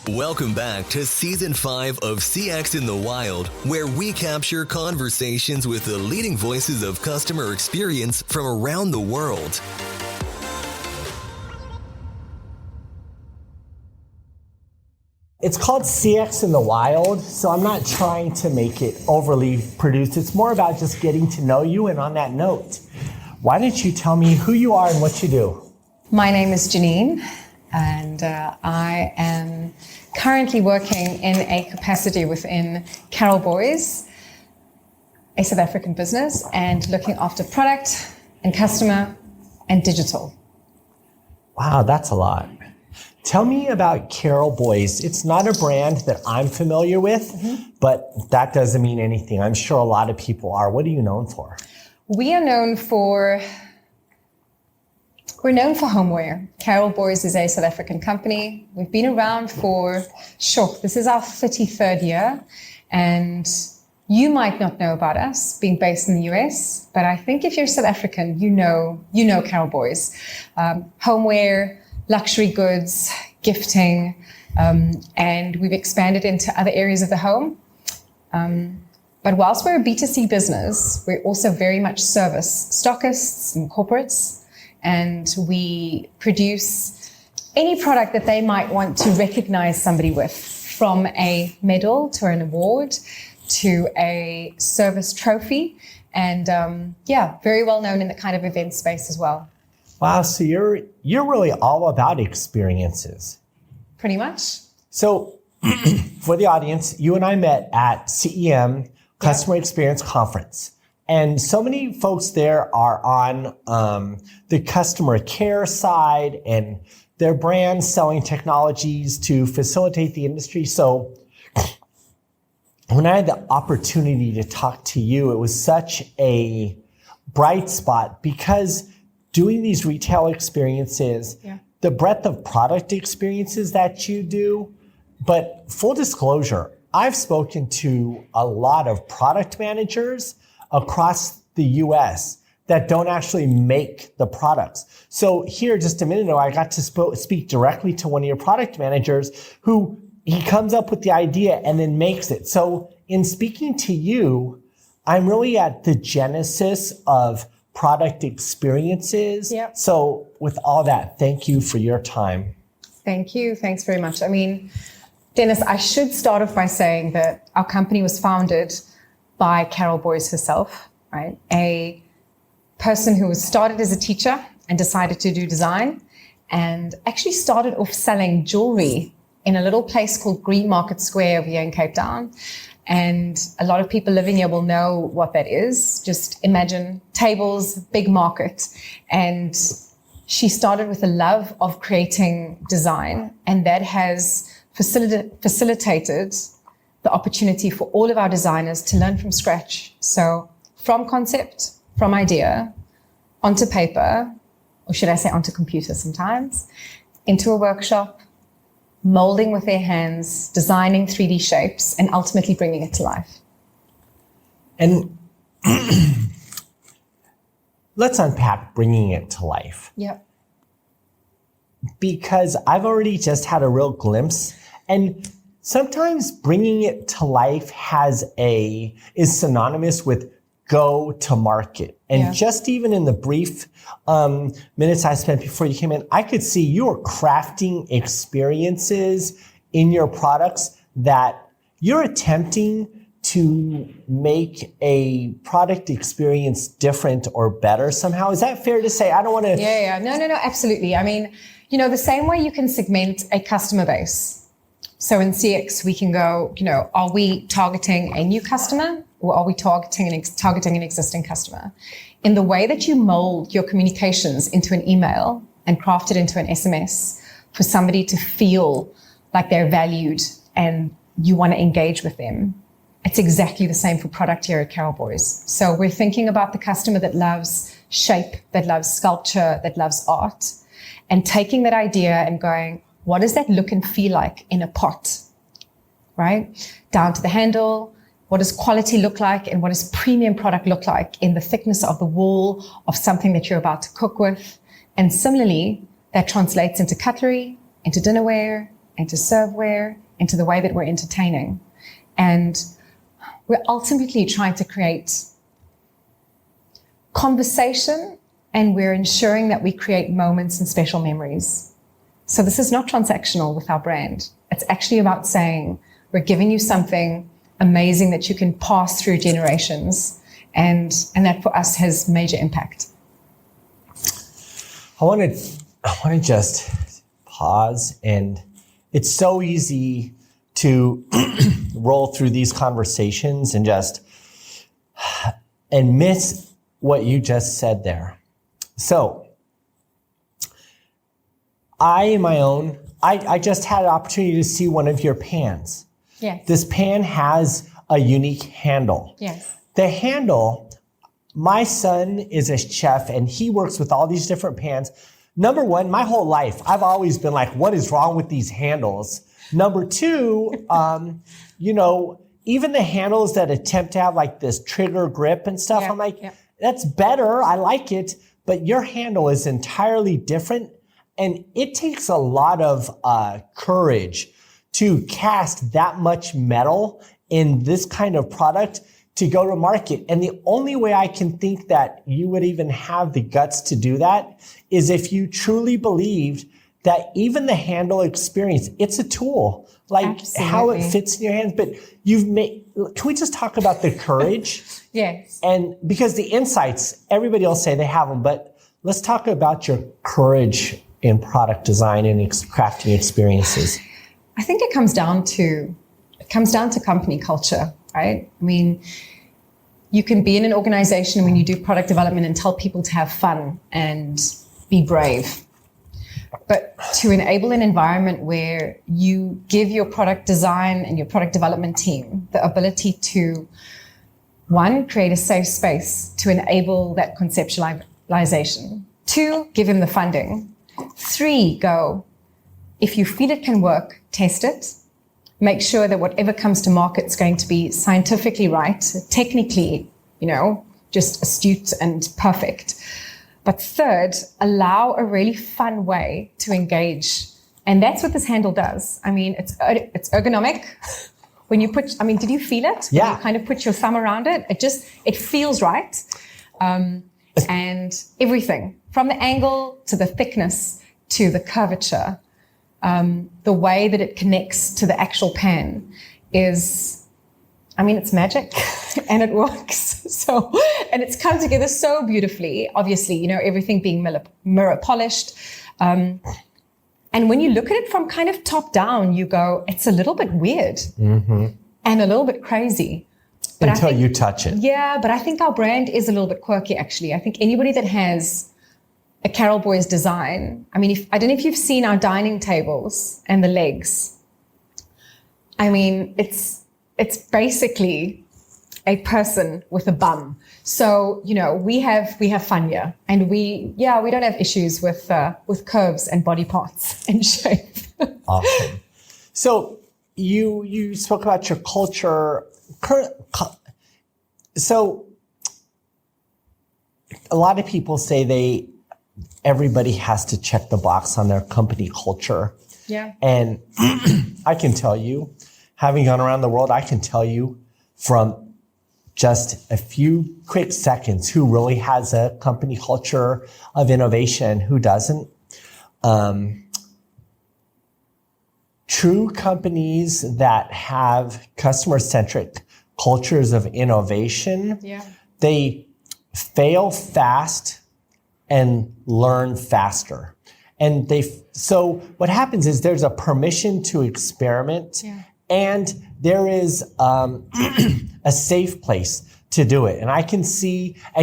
Welcome back to Season 5 of CX in the Wild, where we capture conversations with the leading voices of customer experience from around the world. It's called CX in the Wild, so I'm not trying to make it overly produced. It's more about just getting to know you. And on that note, why don't you tell me who you are and what you do? My name is Janine, and I am currently working in a capacity within Carol Boys, a South African business, and looking after product and customer and digital. Wow, that's a lot. Tell me about Carol Boys. It's not a brand that I'm familiar with, but that doesn't mean anything. I'm sure a lot of people are. What are you known for? We're known for homeware. Carol Boys is a South African company. We've been around for, this is our 33rd year. And you might not know about us being based in the US, but I think if you're South African, you know Carol Boys. Homeware, luxury goods, gifting, and we've expanded into other areas of the home. But whilst we're a B2C business, we also very much service stockists and corporates. And we produce any product that they might want to recognize somebody with, from a medal to an award to a service trophy. And very well known in the kind of event space as well. Wow, so you're really all about experiences. Pretty much. So for the audience, you and I met at CEM, Customer Experience Conference. And so many folks there are on the customer care side, and their brands selling technologies to facilitate the industry. So when I had the opportunity to talk to you, it was such a bright spot because doing these retail experiences, the breadth of product experiences that you do, but full disclosure, I've spoken to a lot of product managers across the US that don't actually make the products. So here, just a minute ago, I got to speak directly to one of your product managers who he comes up with the idea and then makes it. So in speaking to you, I'm really at the genesis of product experiences. Yep. So with all that, thank you for your time. Thank you. Thanks very much. I mean, Dennis, I should start off by saying that our company was founded by Carol Boys herself, right? A person who was started as a teacher and decided to do design and actually started off selling jewelry in a little place called Green Market Square over here in Cape Town. And a lot of people living here will know what that is. Just imagine tables, big market. And she started with a love of creating design, and that has facilitated the opportunity for all of our designers to learn from scratch. So from concept, from idea, onto paper, or should I say onto computer sometimes, into a workshop, molding with their hands, designing 3D shapes, and ultimately bringing it to life. And let's unpack bringing it to life. Yep. Because I've already just had a real glimpse, and sometimes bringing it to life is synonymous with go to market. And just even in the brief minutes I spent before you came in, I could see you were crafting experiences in your products that you're attempting to make a product experience different or better somehow. Is that fair to say? I don't want to... Yeah. No, absolutely. I mean, the same way you can segment a customer base. So in CX, we can go, are we targeting a new customer or are we targeting an existing customer? In the way that you mold your communications into an email and craft it into an SMS for somebody to feel like they're valued and you want to engage with them, it's exactly the same for product here at Carol Boys. So we're thinking about the customer that loves shape, that loves sculpture, that loves art, and taking that idea and going, what does that look and feel like in a pot, right? Down to the handle, what does quality look like and what does premium product look like in the thickness of the wool of something that you're about to cook with. And similarly, that translates into cutlery, into dinnerware, into serveware, into the way that we're entertaining. And we're ultimately trying to create conversation, and we're ensuring that we create moments and special memories. So this is not transactional with our brand. It's actually about saying, we're giving you something amazing that you can pass through generations, and that for us has major impact. I want to just pause, and it's so easy to roll through these conversations and miss what you just said there. So I just had an opportunity to see one of your pans. Yes. This pan has a unique handle. Yes. The handle, my son is a chef and he works with all these different pans. Number one, my whole life, I've always been like, what is wrong with these handles? Number two, even the handles that attempt to have like this trigger grip and stuff, I'm like, that's better. I like it. But your handle is entirely different. And it takes a lot of courage to cast that much metal in this kind of product to go to market. And the only way I can think that you would even have the guts to do that is if you truly believed that even the handle experience, it's a tool, like Absolutely. How it fits in your hands. But can we just talk about the courage? Yes. And because the insights, everybody will say they have them, but let's talk about your courage in product design and crafting experiences. I think it comes down to company culture, right? I mean, you can be in an organization when you do product development and tell people to have fun and be brave. But to enable an environment where you give your product design and your product development team the ability to, one, create a safe space to enable that conceptualization. Two, give him the funding. Three, go, if you feel it can work, test it. Make sure that whatever comes to market is going to be scientifically right, technically, just astute and perfect. But third, allow a really fun way to engage. And that's what this handle does. I mean, it's ergonomic. When you did you feel it? Yeah. When you kind of put your thumb around it, it feels right. And everything from the angle to the thickness to the curvature, the way that it connects to the actual pan is, it's magic and it works. So, and it's come together so beautifully, obviously, everything being mirror polished. And when you look at it from kind of top down, you go, it's a little bit weird and a little bit crazy. But until you touch it. Yeah, but I think our brand is a little bit quirky, actually. I think anybody that has a Carol Boys design, I don't know if you've seen our dining tables and the legs. It's basically a person with a bum. So, we have fun here, and we don't have issues with curves and body parts and shape. Awesome. So you spoke about your culture. So a lot of people say everybody has to check the box on their company culture. Yeah. And I can tell you, having gone around the world, I can tell you from just a few quick seconds who really has a company culture of innovation, who doesn't. True companies that have customer-centric cultures of innovation, they fail fast and learn faster. And so what happens is there's a permission to experiment, and there is a safe place to do it. And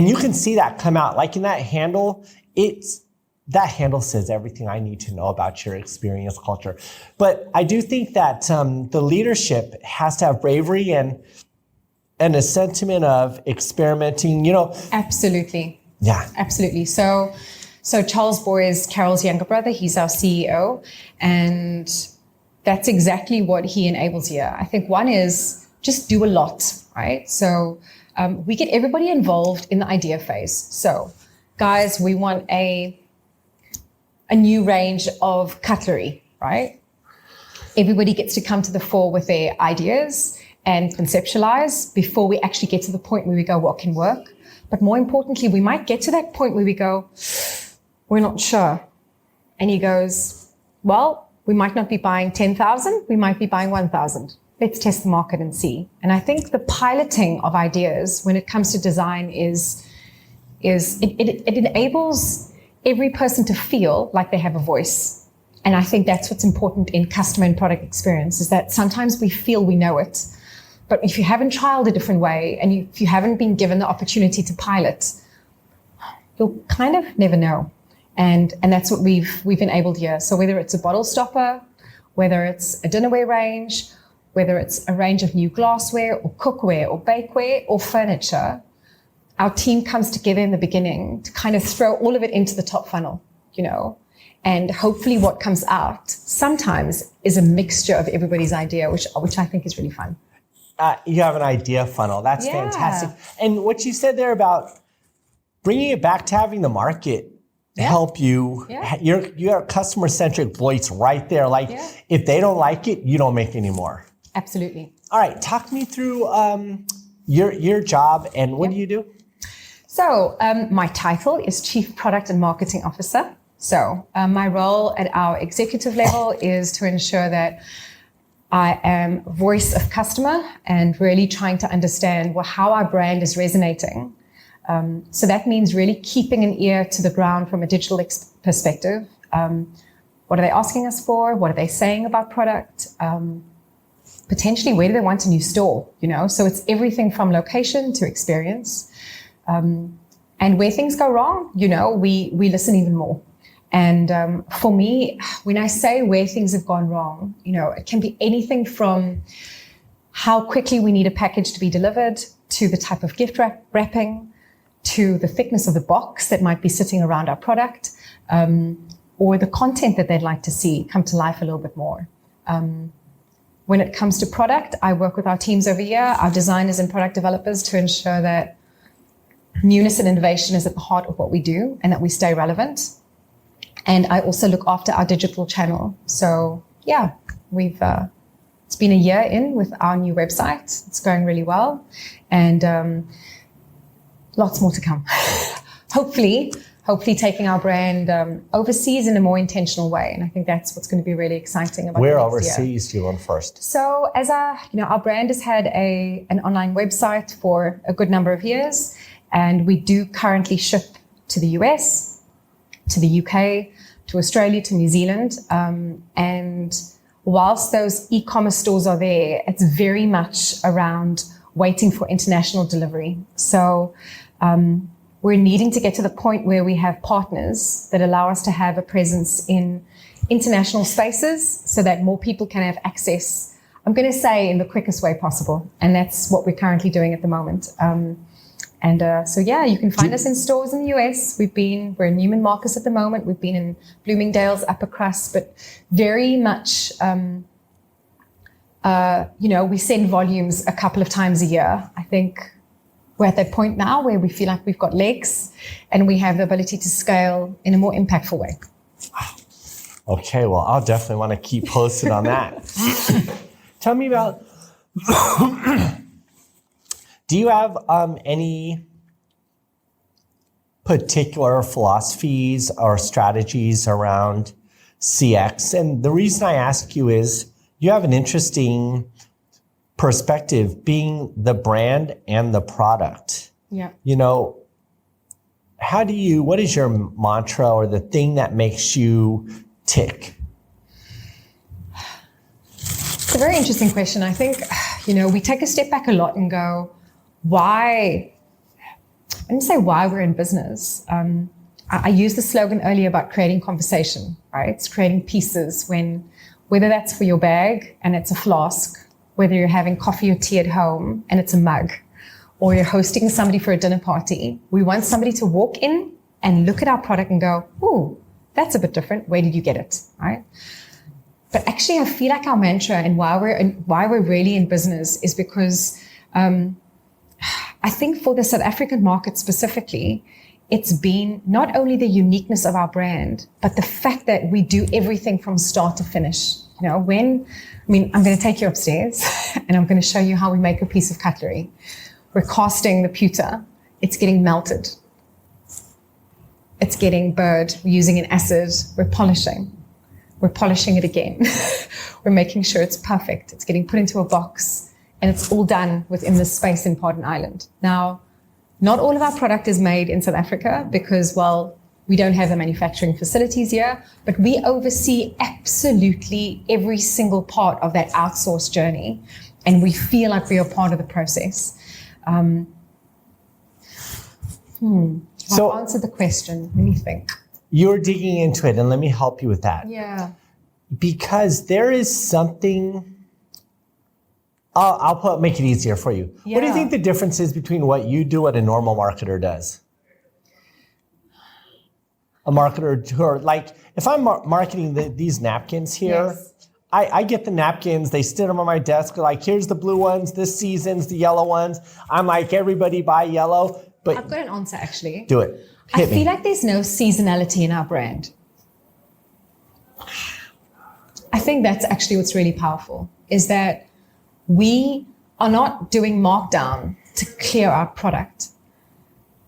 you can see that come out. Like in that handle, that handle says everything I need to know about your experience culture. But I do think that the leadership has to have bravery and a sentiment of experimenting, Absolutely. Yeah. Absolutely. So Charles Boy is Carol's younger brother. He's our CEO. And that's exactly what he enables here. I think one is just do a lot, right? So we get everybody involved in the idea phase. So guys, we want a new range of cutlery, right? Everybody gets to come to the fore with their ideas and conceptualize before we actually get to the point where we go, what can work? But more importantly, we might get to that point where we go, we're not sure. And he goes, well, we might not be buying 10,000, we might be buying 1,000. Let's test the market and see. And I think the piloting of ideas when it comes to design is it enables every person to feel like they have a voice. And I think that's what's important in customer and product experience, is that sometimes we feel we know it. But if you haven't trialed a different way and if you haven't been given the opportunity to pilot, you'll kind of never know. And that's what we've enabled here. So whether it's a bottle stopper, whether it's a dinnerware range, whether it's a range of new glassware or cookware or bakeware or furniture, our team comes together in the beginning to kind of throw all of it into the top funnel, and hopefully what comes out sometimes is a mixture of everybody's idea, which I think is really fun. You have an idea funnel. That's fantastic. And what you said there about bringing it back to having the market help you. Your customer-centric voice right there. Like if they don't like it, you don't make any more. Absolutely. All right. Talk me through your job and what do you do? So my title is Chief Product and Marketing Officer. So my role at our executive level is to ensure that I am voice of customer and really trying to understand how our brand is resonating. So that means really keeping an ear to the ground from a digital perspective. What are they asking us for? What are they saying about product? Potentially, where do they want a new store? So it's everything from location to experience. And where things go wrong, we listen even more. And for me, when I say where things have gone wrong, it can be anything from how quickly we need a package to be delivered, to the type of gift wrapping, to the thickness of the box that might be sitting around our product, or the content that they'd like to see come to life a little bit more. When it comes to product, I work with our teams over here, our designers and product developers, to ensure that newness and innovation is at the heart of what we do and that we stay relevant. And I also look after our digital channel. So it's been a year in with our new website. It's going really well. And lots more to come. Hopefully taking our brand overseas in a more intentional way. And I think that's what's going to be really exciting about Where the next overseas do you want first? So as our brand has had an online website for a good number of years, and we do currently ship to the US, to the UK, to Australia, to New Zealand. And whilst those e-commerce stores are there, it's very much around waiting for international delivery. So we're needing to get to the point where we have partners that allow us to have a presence in international spaces so that more people can have access, I'm going to say, in the quickest way possible. And that's what we're currently doing at the moment. You can find us in stores in the US. We're in Neiman Marcus at the moment. We've been in Bloomingdale's, Upper Crust, but very much, we send volumes a couple of times a year. I think we're at that point now where we feel like we've got legs and we have the ability to scale in a more impactful way. Okay, well, I'll definitely want to keep posted on that. Tell me about... Do you have any particular philosophies or strategies around CX? And the reason I ask you is you have an interesting perspective being the brand and the product. Yeah. What is your mantra or the thing that makes you tick? It's a very interesting question. I think, we take a step back a lot and go, why? I didn't say why we're in business. I used the slogan earlier about creating conversation, right? It's creating pieces whether that's for your bag and it's a flask, whether you're having coffee or tea at home and it's a mug, or you're hosting somebody for a dinner party. We want somebody to walk in and look at our product and go, ooh, that's a bit different. Where did you get it, right? But actually, I feel like our mantra and why we're really in business is because I think for the South African market specifically, it's been not only the uniqueness of our brand, but the fact that we do everything from start to finish. You know, I'm going to take you upstairs and I'm going to show you how we make a piece of cutlery. We're casting the pewter. It's getting melted. It's getting burred. We're using an acid. We're polishing. We're polishing it again. We're making sure it's perfect. It's getting put into a box, and it's all done within this space in Pardon Island. Now, not all of our product is made in South Africa because, well, we don't have the manufacturing facilities here, but we oversee absolutely every single part of that outsourced journey, and we feel like we are part of the process. So I've answered the question. Let me think. You're digging into it, and let me help you with that. Yeah. Because there is something. Make it easier for you. Yeah. What do you think the difference is between what you do and a normal marketer does? A marketer who like, if I'm marketing these napkins here, yes. I get the napkins, they sit them on my desk, like, here's the blue ones, this season's the yellow ones. I'm like, everybody buy yellow. But I've got an answer, actually. Do it. I feel like there's no seasonality in our brand. I think that's actually what's really powerful, is that we are not doing markdown to clear our product.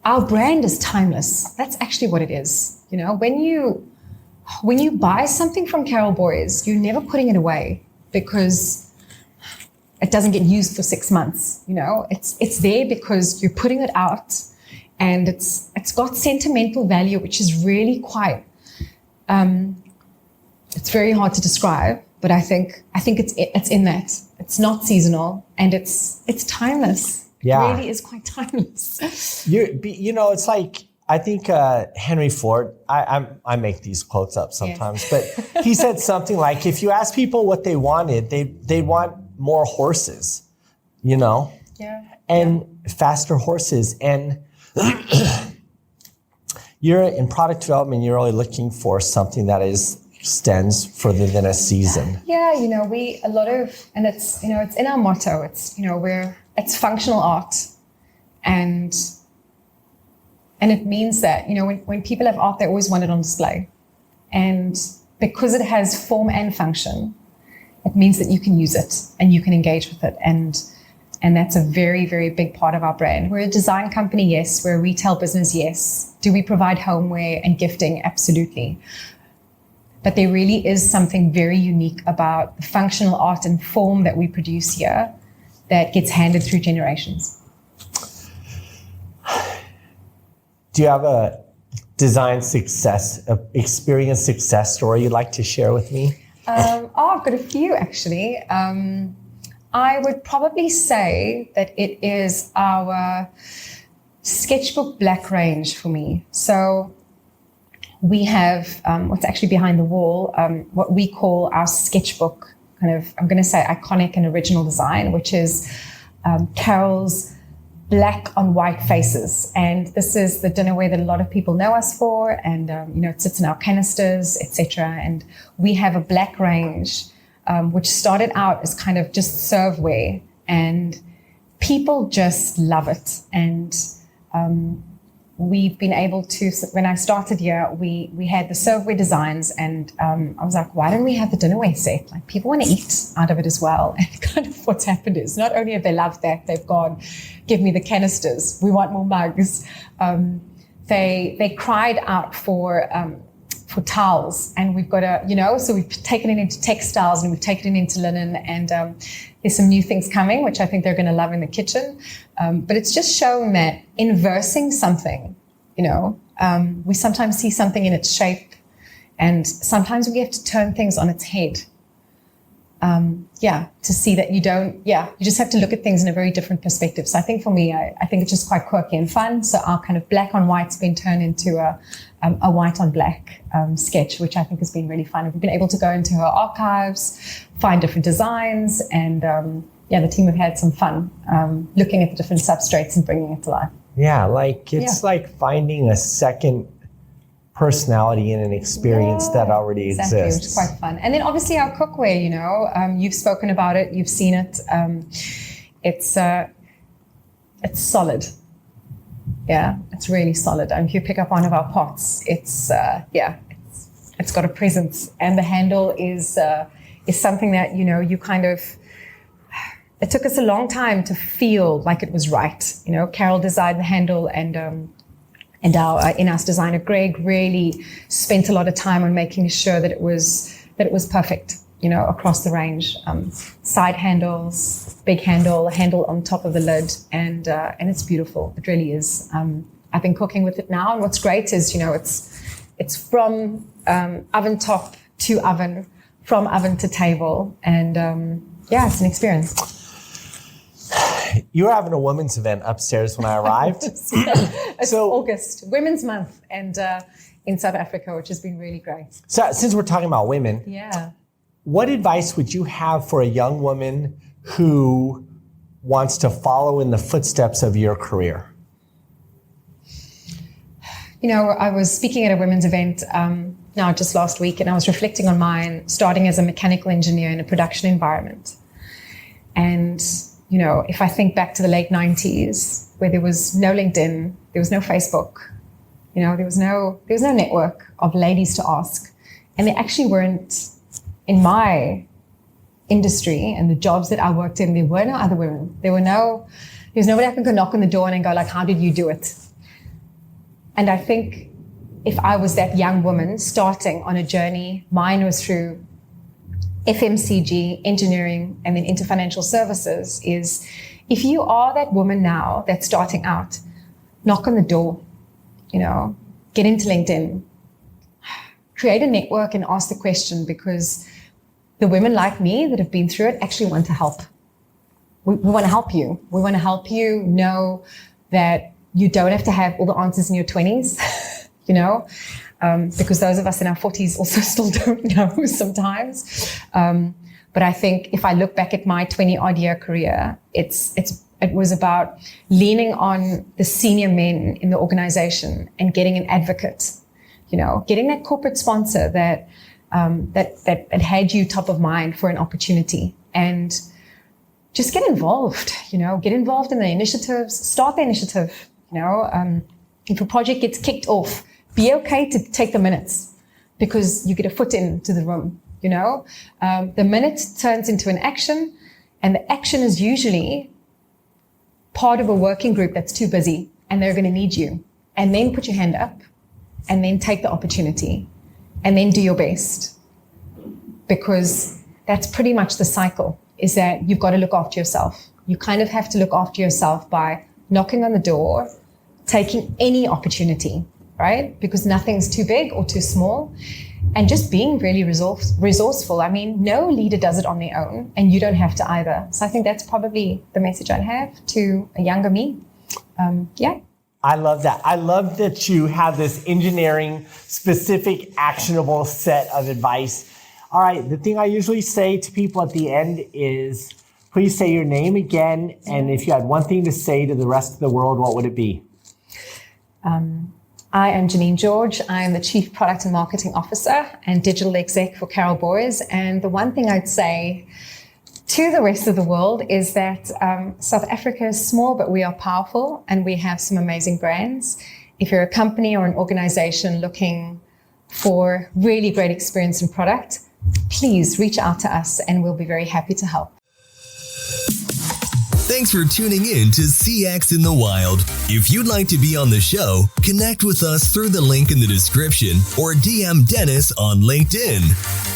Our brand is timeless. That's actually what it is. You know, when you buy something from Carol Boys, you're never putting it away because it doesn't get used for 6 months. You know, it's there because you're putting it out, and it's got sentimental value, which is really quite. It's very hard to describe, but I think it's in that. It's not seasonal, and it's timeless. Yeah. It really is quite timeless. You know, it's like, I think Henry Ford, I make these quotes up sometimes, yes. But he said something like, if you ask people what they wanted, they want more horses, you know? Yeah. And faster horses. And you're in product development, you're really looking for something that extends further than a season. Yeah, you know, and it's, you know, it's in our motto. It's, you know, it's functional art, and it means that, you know, when people have art, they always want it on display, and because it has form and function, it means that you can use it and you can engage with it, and that's a very, very big part of our brand. We're a design company, yes. We're a retail business, yes. Do we provide homeware and gifting? Absolutely. But there really is something very unique about the functional art and form that we produce here that gets handed through generations. Do you have a experience success story you'd like to share with me? I've got a few, actually. I would probably say that it is our sketchbook black range for me. So we have what's actually behind the wall, what we call our sketchbook kind of, I'm going to say, iconic and original design, which is Carol's black on white faces. And this is the dinnerware that a lot of people know us for. And, you know, it sits in our canisters, etc. And we have a black range, which started out as kind of just serveware. And people just love it. And we've been able to, when I started here, we had the serveware designs, and I was like, why don't we have the dinnerware set? Like, people want to eat out of it as well. And kind of what's happened is, not only have they loved that, they've gone, give me the canisters, we want more mugs. They cried out for towels, and we've got so we've taken it into textiles and we've taken it into linen, and there's some new things coming, which I think they're going to love in the kitchen. But it's just showing that inversing something, you know, we sometimes see something in its shape, and sometimes we have to turn things on its head. To see that you just have to look at things in a very different perspective. So I think for me, I think it's just quite quirky and fun. So our kind of black on white's been turned into a white on black sketch, which I think has been really fun. We've been able to go into her archives, find different designs, and the team have had some fun looking at the different substrates and bringing it to life. Yeah, it's like finding a second personality in an experience that already exists. Which is quite fun. And then obviously our cookware, you know, you've spoken about it, you've seen it. It's solid. Yeah, it's really solid. And if you pick up one of our pots, it's got a presence, and the handle is is something that, you kind of, it took us a long time to feel like it was right. Carol designed the handle, and our in-house designer, Greg, really spent a lot of time on making sure that it was perfect, across the range. Side handles, big handle on top of the lid, and it's beautiful. It really is. I've been cooking with it now, and what's great is, it's from oven top to oven, from oven to table, and it's an experience. You were having a women's event upstairs when I arrived. It's August, Women's Month, and in South Africa, which has been really great. So since we're talking about women, what advice would you have for a young woman who wants to follow in the footsteps of your career? I was speaking at a women's event just last week, and I was reflecting on mine starting as a mechanical engineer in a production environment. And, if I think back to the late 90s, where there was no LinkedIn, there was no Facebook, there was no network of ladies to ask. And there actually weren't, in my industry and the jobs that I worked in, there were no other women. There was nobody I could go knock on the door and go like, how did you do it? And I think if I was that young woman starting on a journey, mine was through FMCG, engineering, and then into financial services, is if you are that woman now that's starting out, knock on the door, get into LinkedIn, create a network and ask the question, because the women like me that have been through it actually want to help. We want to help you. We want to help you know that you don't have to have all the answers in your 20s, because those of us in our 40s also still don't know sometimes. But I think if I look back at my 20-odd year career, it was about leaning on the senior men in the organization and getting an advocate, getting that corporate sponsor that had you top of mind for an opportunity, and just get involved, get involved in the initiatives, start the initiative, if a project gets kicked off, be okay to take the minutes, because you get a foot into the room, the minute turns into an action, and the action is usually part of a working group that's too busy, and they're going to need you. And then put your hand up, and then take the opportunity, and then do your best, because that's pretty much the cycle, is that you've got to look after yourself. You kind of have to look after yourself by knocking on the door, taking any opportunity, right? Because nothing's too big or too small, and just being really resourceful. I mean, no leader does it on their own, and you don't have to either. So I think that's probably the message I'd have to a younger me. I love that. I love that you have this engineering specific, actionable set of advice. All right, the thing I usually say to people at the end is, please say your name again, and if you had one thing to say to the rest of the world, what would it be? I am Janine George. I am the Chief Product and Marketing Officer and Digital Exec for Carol Boys. And the one thing I'd say to the rest of the world is that South Africa is small, but we are powerful, and we have some amazing brands. If you're a company or an organization looking for really great experience and product, please reach out to us, and we'll be very happy to help. Thanks for tuning in to CX in the Wild. If you'd like to be on the show, connect with us through the link in the description or DM Dennis on LinkedIn.